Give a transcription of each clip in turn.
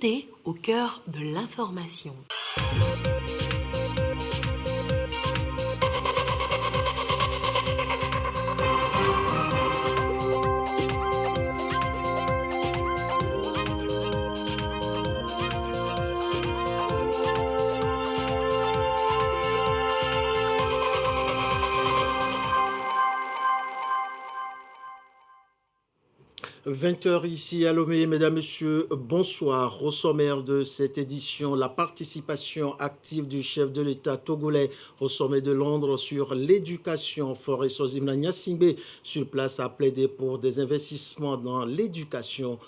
vérité au cœur de l'information. « 20h ici à Lomé, mesdames, messieurs, bonsoir. Au sommaire de cette édition, la participation active du chef de l'État togolais au sommet de Londres sur l'éducation. Faure Sozimna Gnassingbé sur place a plaidé pour des investissements dans l'éducation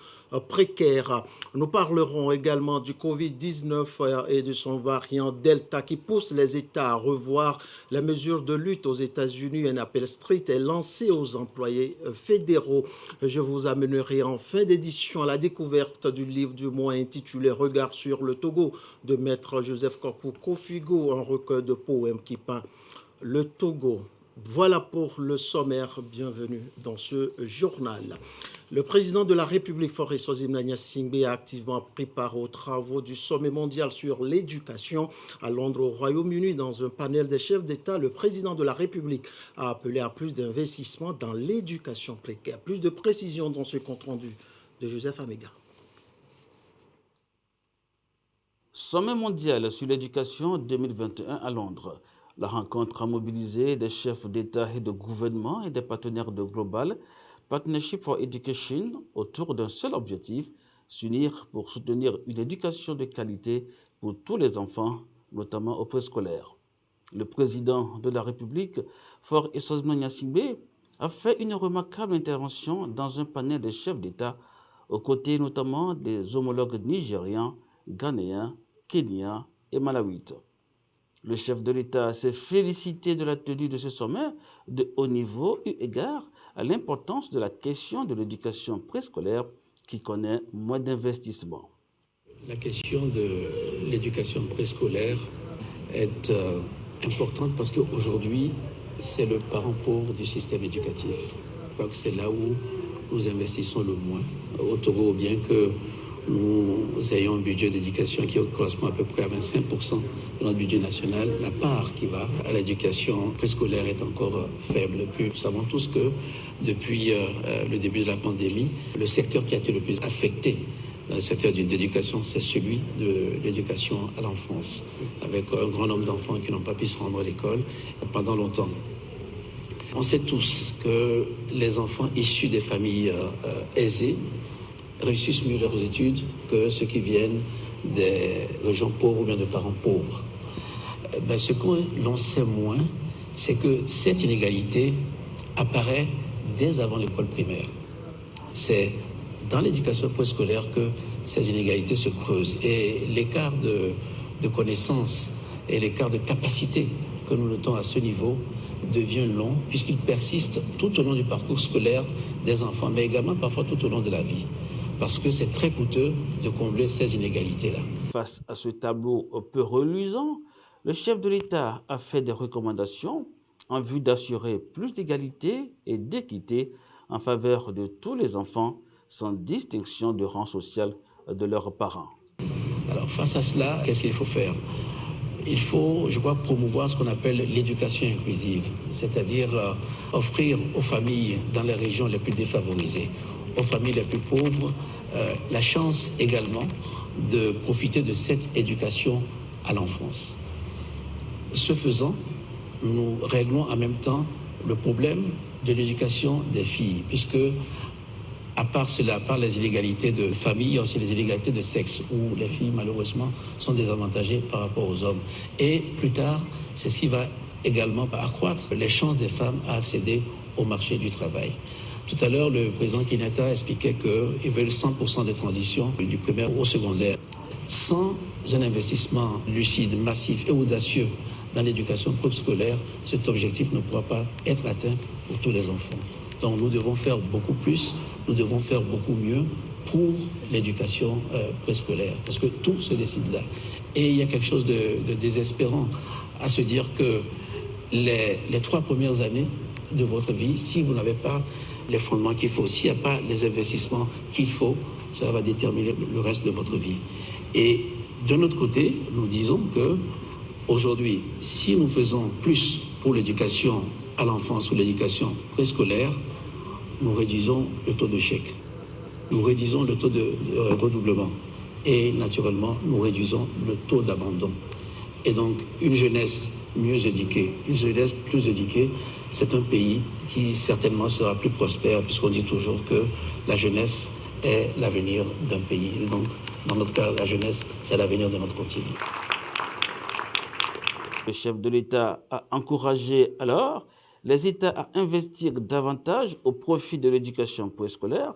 précaire. Nous parlerons également du Covid-19 et de son variant Delta qui pousse les États à revoir les mesures de lutte aux États-Unis. Un appel strict est lancé aux employés fédéraux. Je vous amènerai en fin d'édition à la découverte du livre du mois intitulé « Regard sur le Togo » de maître Joseph Korkou Kofigo, un recueil de poèmes qui peint le Togo. Voilà pour le sommaire. Bienvenue dans ce journal. Le président de la République, Faure Sozimna Gnassingbé, a activement pris part aux travaux du sommet mondial sur l'éducation à Londres, au Royaume-Uni. Dans un panel des chefs d'État, le président de la République a appelé à plus d'investissement dans l'éducation précaire. Plus de précisions dans ce compte-rendu de Joseph Améga. Sommet mondial sur l'éducation 2021 à Londres. La rencontre a mobilisé des chefs d'État et de gouvernement et des partenaires de Global Partnership for Education autour d'un seul objectif, s'unir pour soutenir une éducation de qualité pour tous les enfants, notamment au préscolaire. Le président de la République, Faure Sozimna Gnassingbé, a fait une remarquable intervention dans un panel des chefs d'État, aux côtés notamment des homologues nigérians, ghanéens, kenyans et malawites. Le chef de l'État s'est félicité de la tenue de ce sommet de haut niveau eu égard à l'importance de la question de l'éducation préscolaire qui connaît moins d'investissement. La question de l'éducation préscolaire est importante parce qu'aujourd'hui, c'est le parent pauvre du système éducatif. Je crois que c'est là où nous investissons le moins. Au Togo, bien que nous ayons un budget d'éducation qui correspond à peu près à 25% de notre budget national, la part qui va à l'éducation préscolaire est encore faible. Puis nous savons tous que depuis le début de la pandémie, le secteur qui a été le plus affecté dans le secteur de l'éducation, c'est celui de l'éducation à l'enfance, avec un grand nombre d'enfants qui n'ont pas pu se rendre à l'école pendant longtemps. On sait tous que les enfants issus des familles aisées réussissent mieux leurs études que ceux qui viennent des régions pauvres ou bien de parents pauvres. Ce que l'on sait moins, c'est que cette inégalité apparaît dès avant l'école primaire. C'est dans l'éducation préscolaire que ces inégalités se creusent. Et l'écart de connaissances et l'écart de capacité que nous notons à ce niveau devient long, puisqu'il persiste tout au long du parcours scolaire des enfants, mais également parfois tout au long de la vie. Parce que c'est très coûteux de combler ces inégalités-là. Face à ce tableau peu reluisant, le chef de l'État a fait des recommandations en vue d'assurer plus d'égalité et d'équité en faveur de tous les enfants, sans distinction de rang social de leurs parents. Alors face à cela, qu'est-ce qu'il faut faire ? Il faut, je crois, promouvoir ce qu'on appelle l'éducation inclusive, c'est-à-dire offrir aux familles dans les régions les plus défavorisées, aux familles les plus pauvres, la chance également de profiter de cette éducation à l'enfance. Ce faisant, nous réglons en même temps le problème de l'éducation des filles, puisque à part cela, à part les inégalités de famille, il y a aussi les inégalités de sexe, où les filles, malheureusement, sont désavantagées par rapport aux hommes. Et plus tard, c'est ce qui va également accroître les chances des femmes à accéder au marché du travail. Tout à l'heure, le président Kenyatta expliquait qu'ils veulent 100% de transition du primaire au secondaire. Sans un investissement lucide, massif et audacieux dans l'éducation préscolaire, cet objectif ne pourra pas être atteint pour tous les enfants. Donc nous devons faire beaucoup plus, nous devons faire beaucoup mieux pour l'éducation préscolaire, parce que tout se décide là. Et il y a quelque chose de désespérant à se dire que les 3 premières années de votre vie, si vous n'avez pas les fondements qu'il faut, s'il n'y a pas les investissements qu'il faut, ça va déterminer le reste de votre vie. Et de notre côté, nous disons que aujourd'hui, si nous faisons plus pour l'éducation à l'enfance ou l'éducation préscolaire, nous réduisons le taux d'échec, nous réduisons le taux de redoublement et naturellement, nous réduisons le taux d'abandon. Et donc, une jeunesse mieux éduquée, une jeunesse plus éduquée, c'est un pays qui certainement sera plus prospère, puisqu'on dit toujours que la jeunesse est l'avenir d'un pays. Et donc, dans notre cas, la jeunesse, c'est l'avenir de notre continent. Le chef de l'État a encouragé alors les États à investir davantage au profit de l'éducation préscolaire,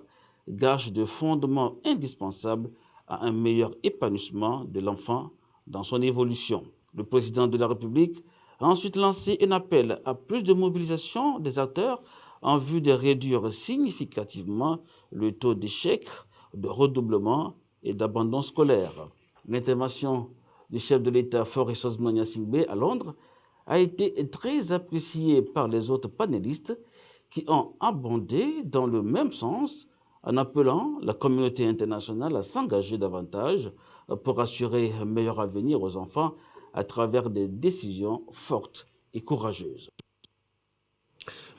gage de fondement indispensable à un meilleur épanouissement de l'enfant dans son évolution. Le président de la République a ensuite lancé un appel à plus de mobilisation des acteurs en vue de réduire significativement le taux d'échec, de redoublement et d'abandon scolaire. L'intervention du chef de l'État Faure Sosmania-Singbe à Londres a été très appréciée par les autres panélistes qui ont abondé dans le même sens en appelant la communauté internationale à s'engager davantage pour assurer un meilleur avenir aux enfants à travers des décisions fortes et courageuses.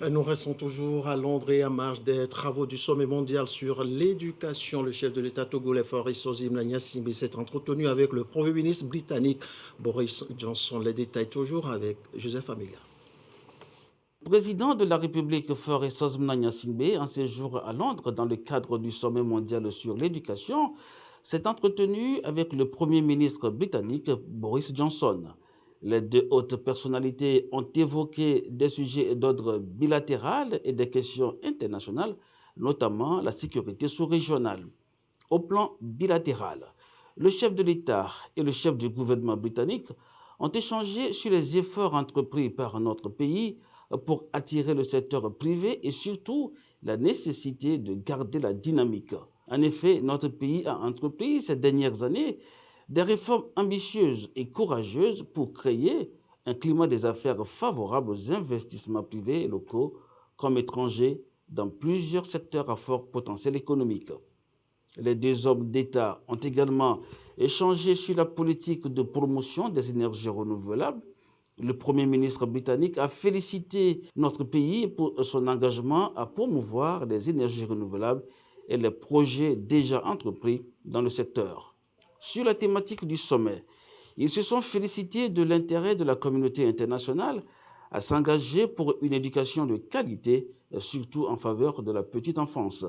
Nous restons toujours à Londres et à marge des travaux du sommet mondial sur l'éducation. Le chef de l'État togolais Faure Sosmania-Singbe s'est entretenu avec le Premier ministre britannique Boris Johnson. Les détails toujours avec Joseph Amiga. Le président de la République Faure Sosmania-Singbe, en séjour à Londres dans le cadre du sommet mondial sur l'éducation, s'est entretenu avec le Premier ministre britannique Boris Johnson. Les deux hautes personnalités ont évoqué des sujets d'ordre bilatéral et des questions internationales, notamment la sécurité sous-régionale. Au plan bilatéral, le chef de l'État et le chef du gouvernement britannique ont échangé sur les efforts entrepris par notre pays pour attirer le secteur privé et surtout la nécessité de garder la dynamique. En effet, notre pays a entrepris ces dernières années des réformes ambitieuses et courageuses pour créer un climat des affaires favorable aux investissements privés et locaux comme étrangers dans plusieurs secteurs à fort potentiel économique. Les deux hommes d'État ont également échangé sur la politique de promotion des énergies renouvelables. Le Premier ministre britannique a félicité notre pays pour son engagement à promouvoir les énergies renouvelables et les projets déjà entrepris dans le secteur. Sur la thématique du sommet, ils se sont félicités de l'intérêt de la communauté internationale à s'engager pour une éducation de qualité, surtout en faveur de la petite enfance.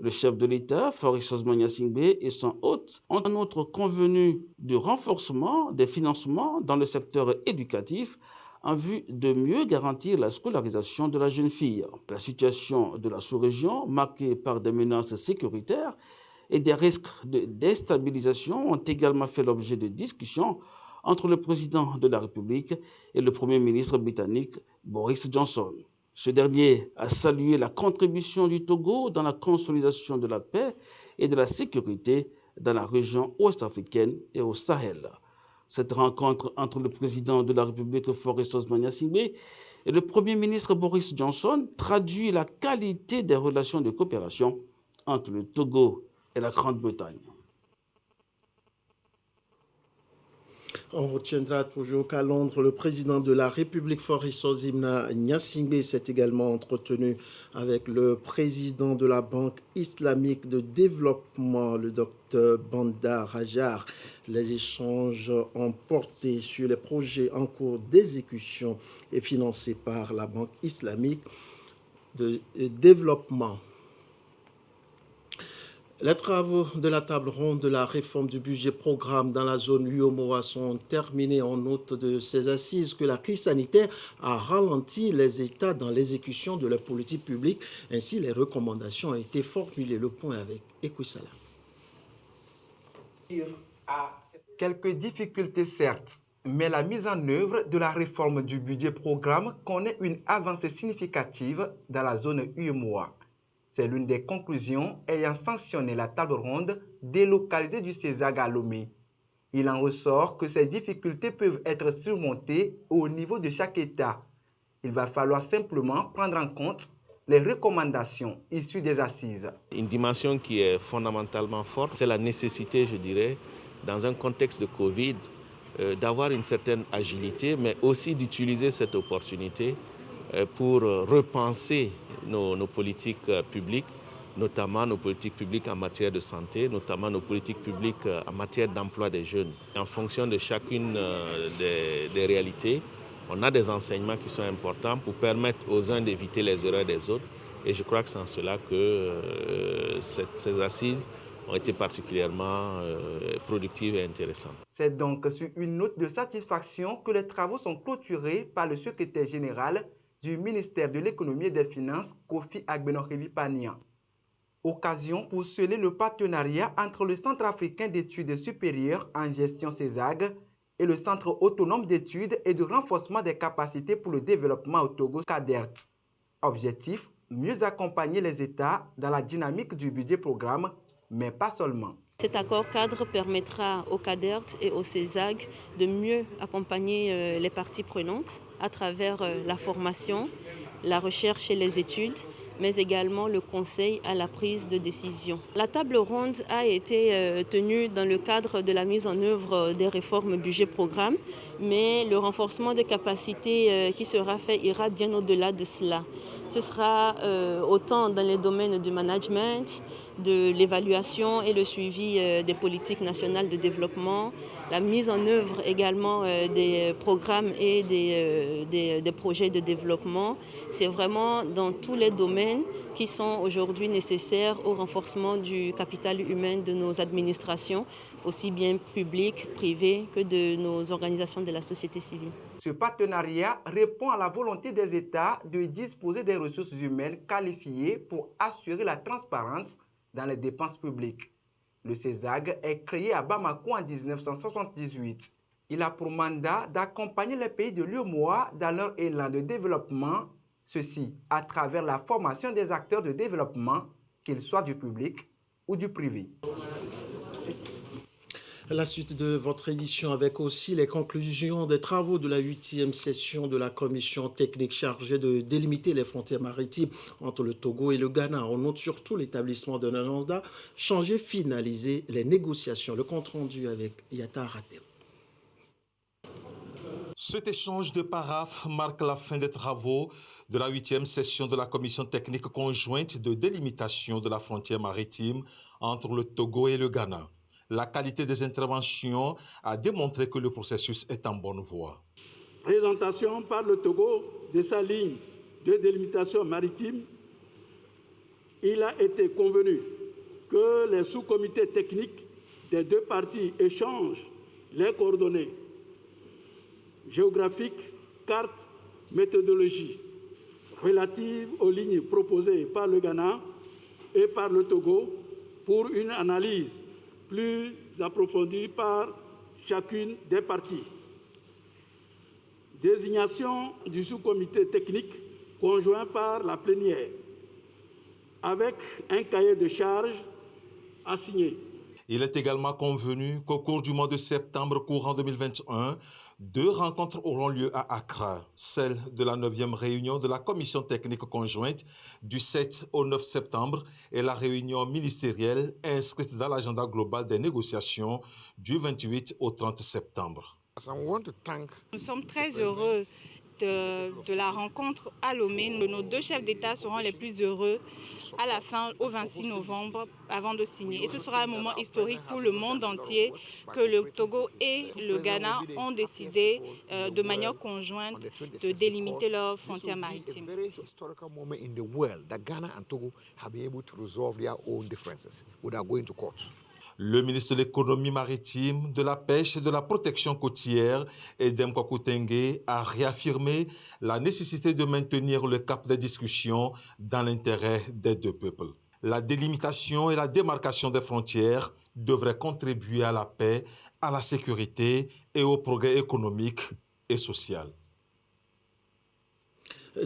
Le chef de l'État, Faure Sosmania-Singbe, et son hôte ont en outre convenu du renforcement des financements dans le secteur éducatif en vue de mieux garantir la scolarisation de la jeune fille. La situation de la sous-région, marquée par des menaces sécuritaires et des risques de déstabilisation, ont également fait l'objet de discussions entre le président de la République et le Premier ministre britannique Boris Johnson. Ce dernier a salué la contribution du Togo dans la consolidation de la paix et de la sécurité dans la région ouest-africaine et au Sahel. Cette rencontre entre le président de la République Faure Sosmania-Singbe et le Premier ministre Boris Johnson traduit la qualité des relations de coopération entre le Togo et la Grande-Bretagne. On retiendra toujours qu'à Londres, le président de la République Faure Sosmania-Singbe s'est également entretenu avec le président de la Banque islamique de développement, le docteur Banda Rajar. Les échanges ont porté sur les projets en cours d'exécution et financés par la Banque islamique de développement. Les travaux de la table ronde de la réforme du budget programme dans la zone UEMOA sont terminés en note de ces assises que la crise sanitaire a ralenti les États dans l'exécution de leur politique publique. Ainsi, les recommandations ont été formulées. Le point avec Ekoussala. Quelques difficultés certes, mais la mise en œuvre de la réforme du budget programme connaît une avancée significative dans la zone UEMOA. C'est l'une des conclusions ayant sanctionné la table ronde délocalisée du CESAG à Lomé. Il en ressort que ces difficultés peuvent être surmontées au niveau de chaque État. Il va falloir simplement prendre en compte les recommandations issues des assises. Une dimension qui est fondamentalement forte, c'est la nécessité, je dirais, dans un contexte de Covid, d'avoir une certaine agilité, mais aussi d'utiliser cette opportunité pour repenser nos politiques publiques, notamment nos politiques publiques en matière de santé, notamment nos politiques publiques en matière d'emploi des jeunes. En fonction de chacune des réalités, on a des enseignements qui sont importants pour permettre aux uns d'éviter les erreurs des autres. Et je crois que c'est en cela que ces assises ont été particulièrement productives et intéressantes. C'est donc sur une note de satisfaction que les travaux sont clôturés par le secrétaire général du ministère de l'Économie et des Finances, Kofi Agbenokhebi-Panian. Occasion pour sceller le partenariat entre le Centre africain d'études supérieures en gestion CESAG et le Centre autonome d'études et de renforcement des capacités pour le développement au Togo, CADERT. Objectif, mieux accompagner les États dans la dynamique du budget programme, mais pas seulement. Cet accord cadre permettra au CADERT et au CESAG de mieux accompagner les parties prenantes à travers la formation, la recherche et les études, mais également le conseil à la prise de décision. La table ronde a été tenue dans le cadre de la mise en œuvre des réformes budget-programme, mais le renforcement des capacités qui sera fait ira bien au-delà de cela. Ce sera autant dans les domaines du management, de l'évaluation et le suivi des politiques nationales de développement, la mise en œuvre également des programmes et des projets de développement. C'est vraiment dans tous les domaines qui sont aujourd'hui nécessaires au renforcement du capital humain de nos administrations, aussi bien publiques, privées que de nos organisations de la société civile. Ce partenariat répond à la volonté des États de disposer des ressources humaines qualifiées pour assurer la transparence dans les dépenses publiques. Le CESAG est créé à Bamako en 1978. Il a pour mandat d'accompagner les pays de l'UEMOA dans leur élan de développement, ceci à travers la formation des acteurs de développement, qu'ils soient du public ou du privé. La suite de votre édition avec aussi les conclusions des travaux de la 8e session de la commission technique chargée de délimiter les frontières maritimes entre le Togo et le Ghana. On note surtout l'établissement d'un agenda changer, finaliser les négociations. Le compte rendu avec Yata Ratem. Cet échange de paraphes marque la fin des travaux de la 8e session de la commission technique conjointe de délimitation de la frontière maritime entre le Togo et le Ghana. La qualité des interventions a démontré que le processus est en bonne voie. Présentation par le Togo de sa ligne de délimitation maritime, il a été convenu que les sous-comités techniques des deux parties échangent les coordonnées géographiques, cartes, méthodologies relatives aux lignes proposées par le Ghana et par le Togo pour une analyse plus approfondie par chacune des parties. Désignation du sous-comité technique conjoint par la plénière, avec un cahier de charges à signer. Il est également convenu qu'au cours du mois de septembre courant 2021, 2 rencontres auront lieu à Accra, celle de la 9e réunion de la commission technique conjointe du 7 au 9 septembre et la réunion ministérielle inscrite dans l'agenda global des négociations du 28 au 30 septembre. Nous sommes très heureux de la rencontre à Lomé. Nos 2 chefs d'État seront les plus heureux à la fin, au 26 novembre, avant de signer. Et ce sera un moment historique pour le monde entier que le Togo et le Ghana ont décidé de manière conjointe de délimiter leurs frontières maritimes. Le ministre de l'économie maritime, de la pêche et de la protection côtière, Edem Kwakutenge, a réaffirmé la nécessité de maintenir le cap des discussions dans l'intérêt des 2 peuples. La délimitation et la démarcation des frontières devraient contribuer à la paix, à la sécurité et au progrès économique et social.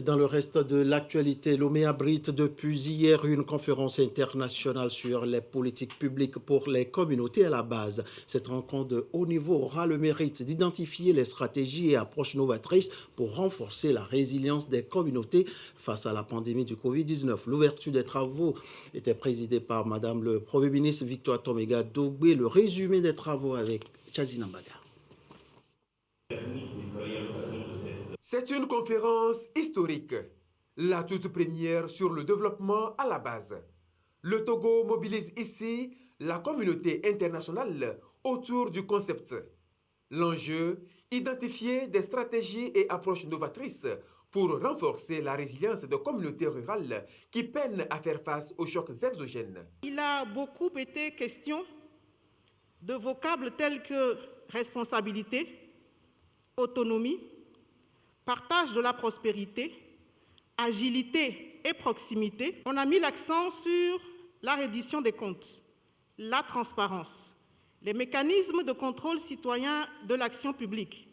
Dans le reste de l'actualité, Lomé abrite depuis hier une conférence internationale sur les politiques publiques pour les communautés à la base. Cette rencontre de haut niveau aura le mérite d'identifier les stratégies et approches novatrices pour renforcer la résilience des communautés face à la pandémie du Covid-19. L'ouverture des travaux était présidée par Madame le Premier ministre Victoire Toméga Dogbé. Le résumé des travaux avec Chazina Mbaga. C'est une conférence historique, la toute première sur le développement à la base. Le Togo mobilise ici la communauté internationale autour du concept. L'enjeu, identifier des stratégies et approches novatrices pour renforcer la résilience des communautés rurales qui peinent à faire face aux chocs exogènes. Il a beaucoup été question de vocables tels que responsabilité, autonomie, partage de la prospérité, agilité et proximité. On a mis l'accent sur la reddition des comptes, la transparence, les mécanismes de contrôle citoyen de l'action publique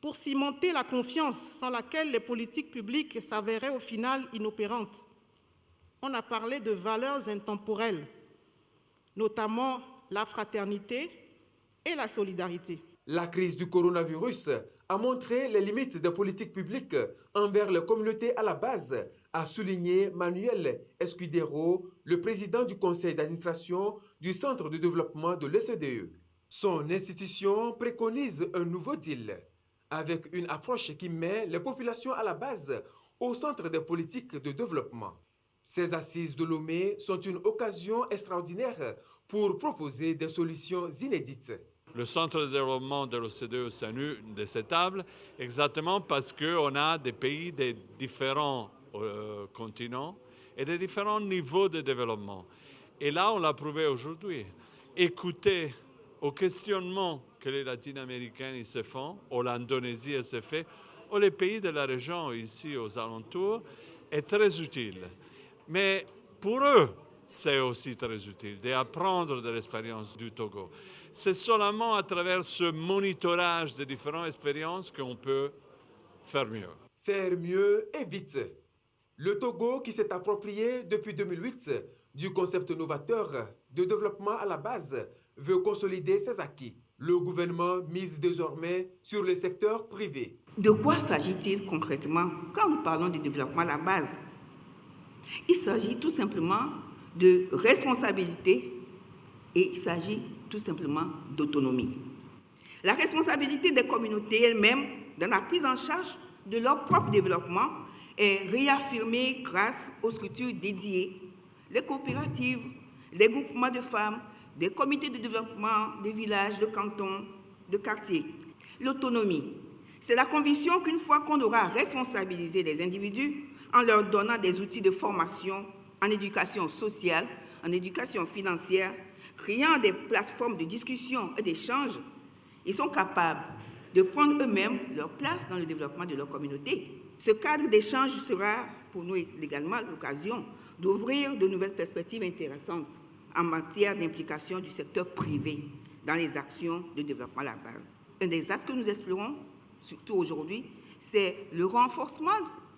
pour cimenter la confiance sans laquelle les politiques publiques s'avéraient au final inopérantes. On a parlé de valeurs intemporelles, notamment la fraternité et la solidarité. La crise du coronavirus a montré les limites des politiques publiques envers les communautés à la base, a souligné Manuel Escudero, le président du conseil d'administration du Centre de développement de l'OCDE. Son institution préconise un nouveau deal, avec une approche qui met les populations à la base au centre des politiques de développement. Ces assises de Lomé sont une occasion extraordinaire pour proposer des solutions inédites. Le centre de développement de l'OCDE s'est une de ces tables, exactement parce qu'on a des pays de différents continents et de différents niveaux de développement. Et là, on l'a prouvé aujourd'hui. Écoutez aux questionnements que les Latino-Américains se font, ou l'Indonésie se fait, ou les pays de la région ici aux alentours, est très utile. Mais pour eux, c'est aussi très utile d'apprendre de l'expérience du Togo. C'est seulement à travers ce monitorage de différentes expériences qu'on peut faire mieux. Faire mieux et vite. Le Togo, qui s'est approprié depuis 2008 du concept novateur de développement à la base, veut consolider ses acquis. Le gouvernement mise désormais sur le secteur privé. De quoi s'agit-il concrètement quand nous parlons de développement à la base? Il s'agit tout simplement de responsabilité et il s'agit tout simplement d'autonomie. La responsabilité des communautés elles-mêmes dans la prise en charge de leur propre développement est réaffirmée grâce aux structures dédiées, les coopératives, les groupements de femmes, des comités de développement des villages, de cantons, de quartiers. L'autonomie, c'est la conviction qu'une fois qu'on aura responsabilisé les individus en leur donnant des outils de formation en éducation sociale, en éducation financière, créant des plateformes de discussion et d'échange, ils sont capables de prendre eux-mêmes leur place dans le développement de leur communauté. Ce cadre d'échange sera pour nous également l'occasion d'ouvrir de nouvelles perspectives intéressantes en matière d'implication du secteur privé dans les actions de développement à la base. Un des axes que nous explorons, surtout aujourd'hui, c'est le renforcement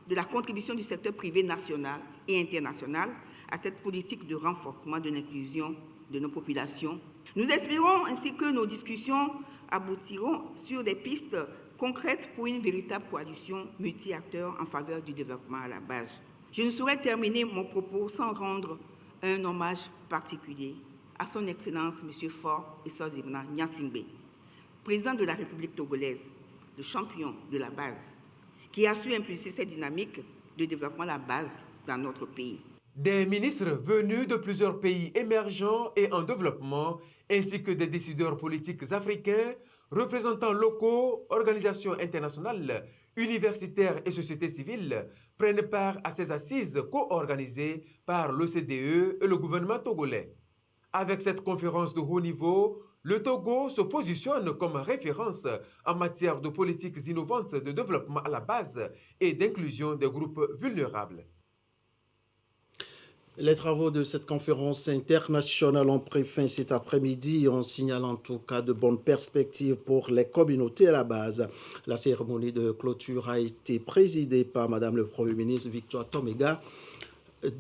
de la contribution du secteur privé national et international à cette politique de renforcement de l'inclusion de nos populations. Nous espérons ainsi que nos discussions aboutiront sur des pistes concrètes pour une véritable coalition multi-acteurs en faveur du développement à la base. Je ne saurais terminer mon propos sans rendre un hommage particulier à son Excellence M. Faure Essor-Zimna Gnassingbé, président de la République togolaise, le champion de la base, qui a su impulser cette dynamique de développement à la base dans notre pays. Des ministres venus de plusieurs pays émergents et en développement, ainsi que des décideurs politiques africains, représentants locaux, organisations internationales, universitaires et sociétés civiles, prennent part à ces assises co-organisées par l'OCDE et le gouvernement togolais. Avec cette conférence de haut niveau, le Togo se positionne comme référence en matière de politiques innovantes de développement à la base et d'inclusion des groupes vulnérables. Les travaux de cette conférence internationale ont pris fin cet après-midi en signalant en tout cas de bonnes perspectives pour les communautés à la base. La cérémonie de clôture a été présidée par Madame le Premier ministre Victoire Toméga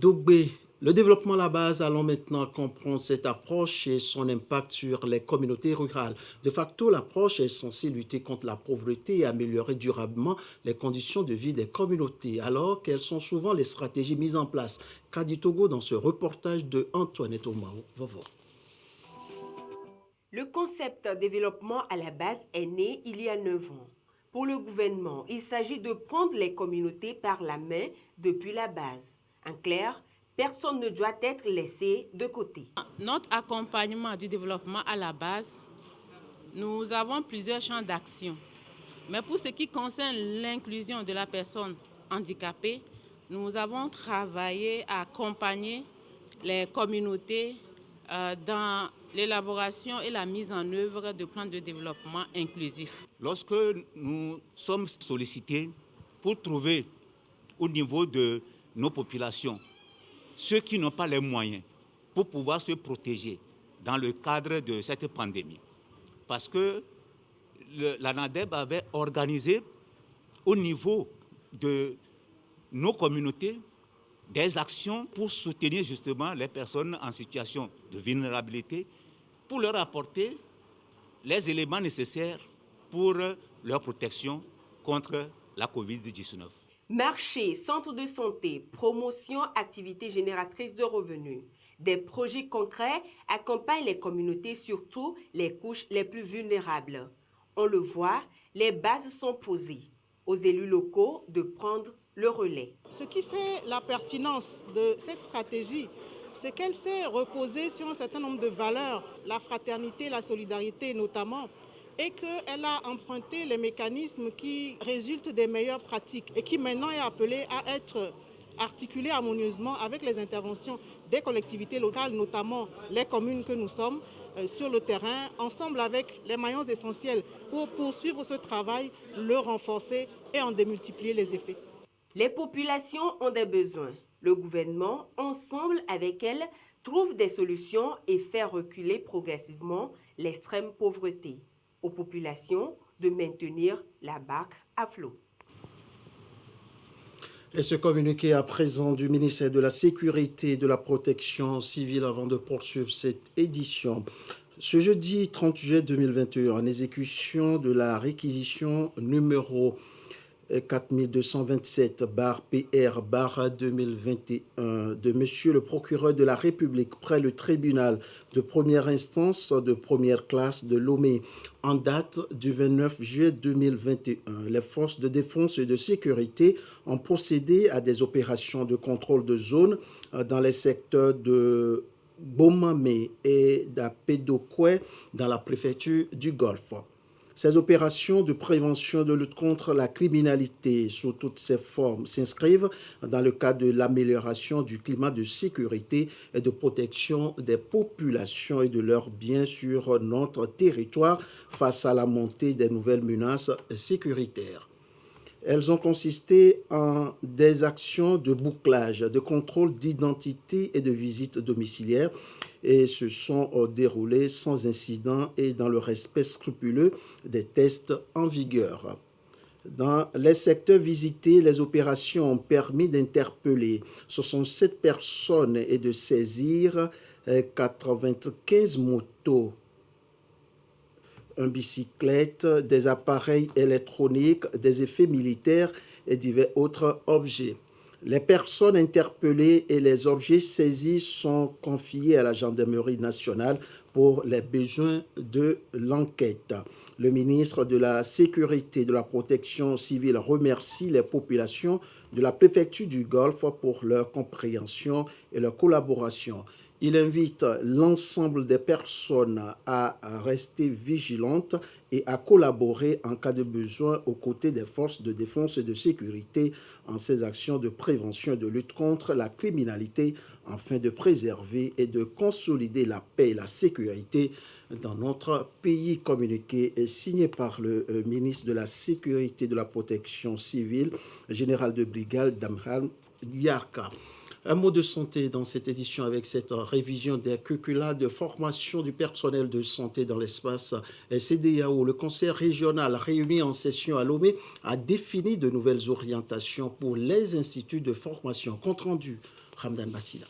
Dogbé. Le développement à la base, allons maintenant comprendre cette approche et son impact sur les communautés rurales. De facto, l'approche est censée lutter contre la pauvreté et améliorer durablement les conditions de vie des communautés. Alors, quelles sont souvent les stratégies mises en place? Qu'a dit Togo dans ce reportage de Antoinette Omao. Va voir. Le concept développement à la base est né il y a 9 ans. Pour le gouvernement, il s'agit de prendre les communautés par la main depuis la base. En clair, personne ne doit être laissé de côté. Notre accompagnement du développement à la base, nous avons plusieurs champs d'action. Mais pour ce qui concerne l'inclusion de la personne handicapée, nous avons travaillé à accompagner les communautés dans l'élaboration et la mise en œuvre de plans de développement inclusif. Lorsque nous sommes sollicités pour trouver au niveau de nos populations ceux qui n'ont pas les moyens pour pouvoir se protéger dans le cadre de cette pandémie. Parce que la NADEB avait organisé au niveau de nos communautés des actions pour soutenir justement les personnes en situation de vulnérabilité, pour leur apporter les éléments nécessaires pour leur protection contre la COVID-19. Marché, centre de santé, promotion, activités génératrices de revenus. Des projets concrets accompagnent les communautés, surtout les couches les plus vulnérables. On le voit, les bases sont posées. Aux élus locaux de prendre le relais. Ce qui fait la pertinence de cette stratégie, c'est qu'elle s'est reposée sur un certain nombre de valeurs, la fraternité, la solidarité notamment, et qu'elle a emprunté les mécanismes qui résultent des meilleures pratiques et qui maintenant est appelée à être articulée harmonieusement avec les interventions des collectivités locales, notamment les communes que nous sommes sur le terrain, ensemble avec les maillons essentiels pour poursuivre ce travail, le renforcer et en démultiplier les effets. Les populations ont des besoins. Le gouvernement, ensemble avec elles, trouve des solutions et fait reculer progressivement l'extrême pauvreté. Aux populations de maintenir la barque à flot. Et ce communiqué à présent du ministère de la Sécurité et de la Protection civile avant de poursuivre cette édition. Ce jeudi 30 juillet 2021, en exécution de la réquisition numéro 4227-PR-2021 de Monsieur le procureur de la République près le tribunal de première instance de première classe de Lomé en date du 29 juillet 2021. Les forces de défense et de sécurité ont procédé à des opérations de contrôle de zone dans les secteurs de Bomamé et d'Apédokoué dans la préfecture du Golfe. Ces opérations de prévention de lutte contre la criminalité sous toutes ses formes s'inscrivent dans le cadre de l'amélioration du climat de sécurité et de protection des populations et de leurs biens sur notre territoire face à la montée des nouvelles menaces sécuritaires. Elles ont consisté en des actions de bouclage, de contrôle d'identité et de visite domiciliaire et se sont déroulées sans incident et dans le respect scrupuleux des tests en vigueur. Dans les secteurs visités, les opérations ont permis d'interpeller 67 personnes et de saisir 95 motos, une bicyclette, des appareils électroniques, des effets militaires et divers autres objets. Les personnes interpellées et les objets saisis sont confiés à la gendarmerie nationale pour les besoins de l'enquête. Le ministre de la Sécurité et de la Protection civile remercie les populations de la préfecture du Golfe pour leur compréhension et leur collaboration. Il invite l'ensemble des personnes à rester vigilantes et à collaborer en cas de besoin aux côtés des forces de défense et de sécurité en ces actions de prévention et de lutte contre la criminalité afin de préserver et de consolider la paix et la sécurité dans notre pays. Communiqué est signé par le ministre de la Sécurité et de la Protection civile, général de brigade Damhan Yarka. Un mot de santé dans cette édition avec cette révision des curricula de formation du personnel de santé dans l'espace CEDEAO. Le conseil régional réuni en session à Lomé a défini de nouvelles orientations pour les instituts de formation. Compte rendu, Ramdan Bassila.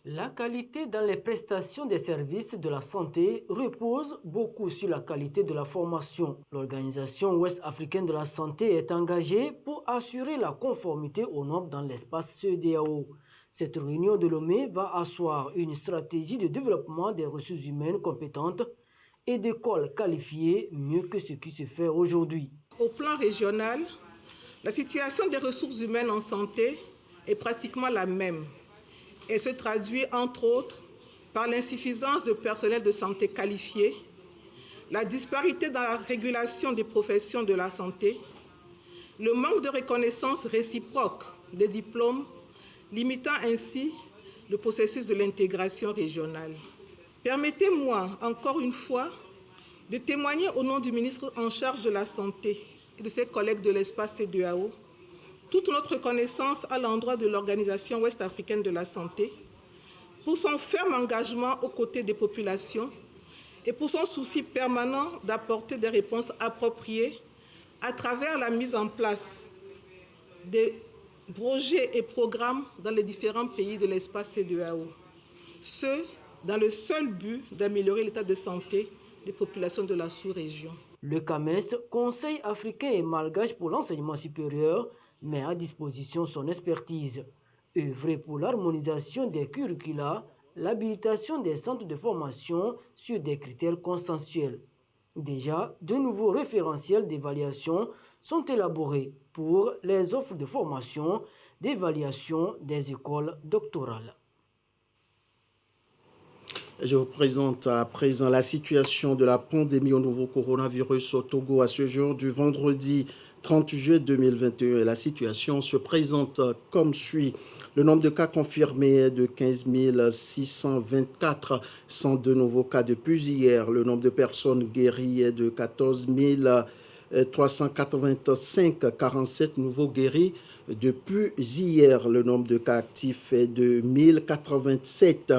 La qualité dans les prestations des services de la santé repose beaucoup sur la qualité de la formation. L'Organisation ouest-africaine de la santé est engagée pour assurer la conformité aux normes dans l'espace CEDEAO. Cette réunion de Lomé va asseoir une stratégie de développement des ressources humaines compétentes et d'écoles qualifiées mieux que ce qui se fait aujourd'hui. Au plan régional, la situation des ressources humaines en santé est pratiquement la même. Elle se traduit entre autres par l'insuffisance de personnel de santé qualifié, la disparité dans la régulation des professions de la santé, le manque de reconnaissance réciproque des diplômes, limitant ainsi le processus de l'intégration régionale. Permettez-moi encore une fois de témoigner au nom du ministre en charge de la Santé et de ses collègues de l'espace CEDEAO toute notre reconnaissance à l'endroit de l'Organisation ouest-africaine de la santé pour son ferme engagement aux côtés des populations et pour son souci permanent d'apporter des réponses appropriées à travers la mise en place des projets et programmes dans les différents pays de l'espace CEDEAO. Ce, dans le seul but d'améliorer l'état de santé des populations de la sous-région. Le CAMES, Conseil africain et malgache pour l'enseignement supérieur, met à disposition son expertise. Œuvrer pour l'harmonisation des curricula, l'habilitation des centres de formation sur des critères consensuels. Déjà, de nouveaux référentiels d'évaluation sont élaborés pour les offres de formation d'évaluation des écoles doctorales. Je vous présente à présent la situation de la pandémie au nouveau coronavirus au Togo à ce jour du vendredi 30 juillet 2021. La situation se présente comme suit. Le nombre de cas confirmés est de 15 624, 102 nouveaux cas depuis hier. Le nombre de personnes guéries est de 14 385, 47 nouveaux guéris depuis hier. Le nombre de cas actifs est de 1087.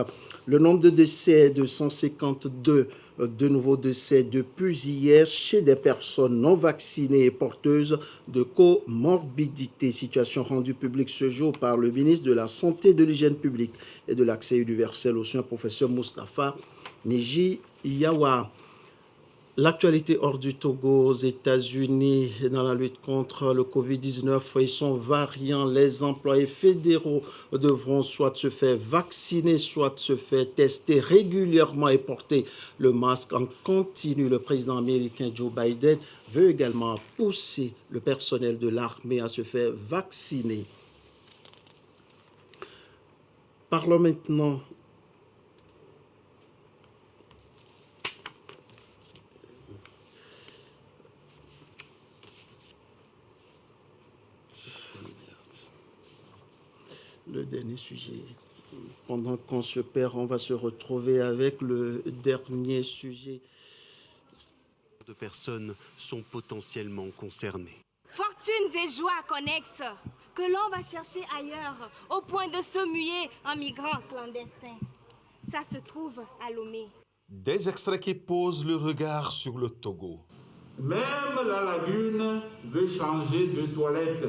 Le nombre de décès est de 152. De nouveaux décès depuis hier chez des personnes non vaccinées et porteuses de comorbidité. Situation rendue publique ce jour par le ministre de la Santé, de l'Hygiène publique et de l'Accès universel aux soins, professeur Moustapha Meji Yawa. L'actualité hors du Togo, aux États-Unis, dans la lutte contre le Covid-19 et son variant, les employés fédéraux devront soit se faire vacciner, soit se faire tester régulièrement et porter le masque en continu. Le président américain Joe Biden veut également pousser le personnel de l'armée à se faire vacciner. Parlons maintenant le dernier sujet. Pendant qu'on se perd, on va se retrouver avec le dernier sujet. De personnes sont potentiellement concernées. Fortunes et joies connexes que l'on va chercher ailleurs, au point de se muer en migrants clandestins. Ça se trouve à Lomé. Des extraits qui posent le regard sur le Togo. Même la lagune veut changer de toilette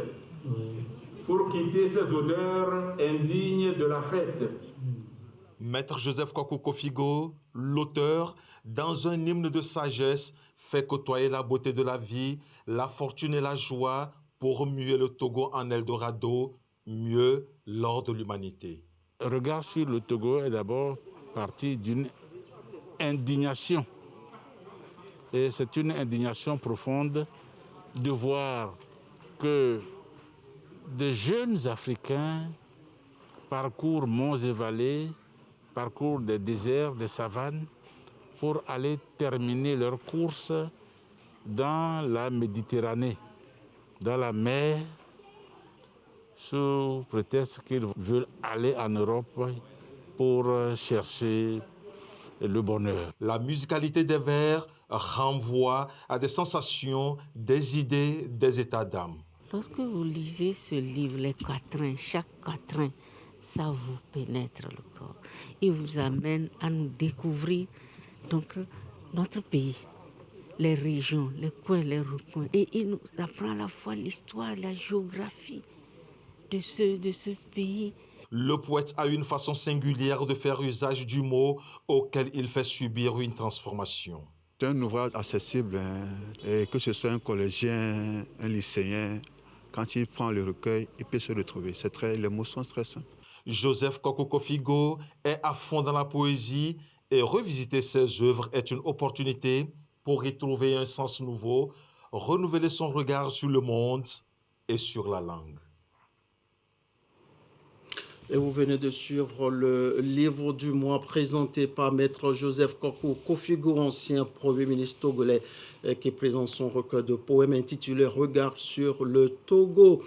pour quitter ces odeurs indignes de la fête. Maître Joseph Kwaku Kofigo, l'auteur, dans un hymne de sagesse, fait côtoyer la beauté de la vie, la fortune et la joie pour muer le Togo en Eldorado, mieux l'or de l'humanité. Le regard sur le Togo est d'abord parti d'une indignation. Et c'est une indignation profonde de voir que de jeunes Africains parcourent monts et vallées, parcourent des déserts, des savanes, pour aller terminer leur course dans la Méditerranée, dans la mer, sous prétexte qu'ils veulent aller en Europe pour chercher le bonheur. La musicalité des vers renvoie à des sensations, des idées, des états d'âme. Lorsque vous lisez ce livre, les quatrains, chaque quatrain, ça vous pénètre le corps. Il vous amène à nous découvrir donc, notre pays, les régions, les coins, les recoins. Et il nous apprend à la fois l'histoire, la géographie de ce pays. Le poète a une façon singulière de faire usage du mot auquel il fait subir une transformation. C'est un ouvrage accessible, et que ce soit un collégien, un lycéen, quand il prend le recueil, il peut se retrouver. Les mots sont très simples. Joseph Koko-Kofigo est à fond dans la poésie et revisiter ses œuvres est une opportunité pour y trouver un sens nouveau, renouveler son regard sur le monde et sur la langue. Et vous venez de suivre le livre du mois présenté par Maître Joseph Koko-Kofigo, ancien Premier ministre togolais, qui présente son recueil de poèmes intitulé « Regard sur le Togo ».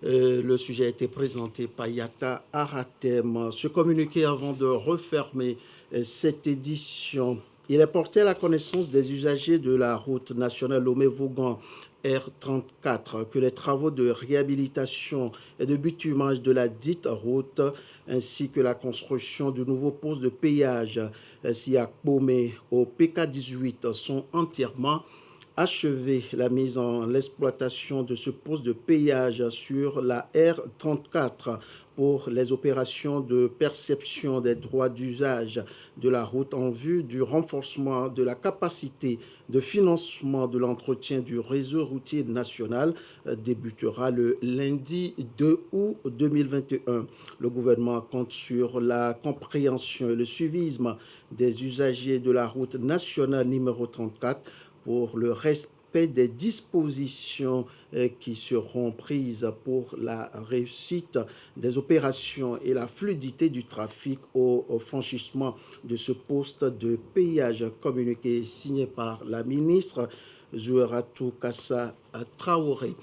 Le sujet a été présenté par Yata Aratem. Ce communiqué avant de refermer cette édition, il est porté à la connaissance des usagers de la route nationale Lomé-Vaughan R34 que les travaux de réhabilitation et de bitumage de la dite route ainsi que la construction du nouveau poste de péage Siakbomé au PK18 sont entièrement achevés. La mise en exploitation de ce poste de péage sur la R34 pour les opérations de perception des droits d'usage de la route en vue du renforcement de la capacité de financement de l'entretien du réseau routier national débutera le lundi 2 août 2021. Le gouvernement compte sur la compréhension et le suivisme des usagers de la route nationale numéro 34 pour le respect des dispositions qui seront prises pour la réussite des opérations et la fluidité du trafic au franchissement de ce poste de péage. Communiqué signé par la ministre Zoueratou Kassa Traoré.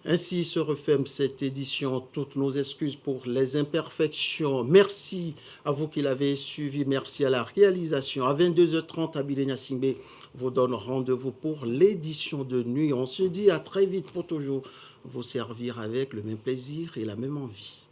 Ainsi se referme cette édition. Toutes nos excuses pour les imperfections. Merci à vous qui l'avez suivi. Merci à la réalisation. À 22h30, Abidé Nyassimbe vous donne rendez-vous pour l'édition de nuit. On se dit à très vite pour toujours vous servir avec le même plaisir et la même envie.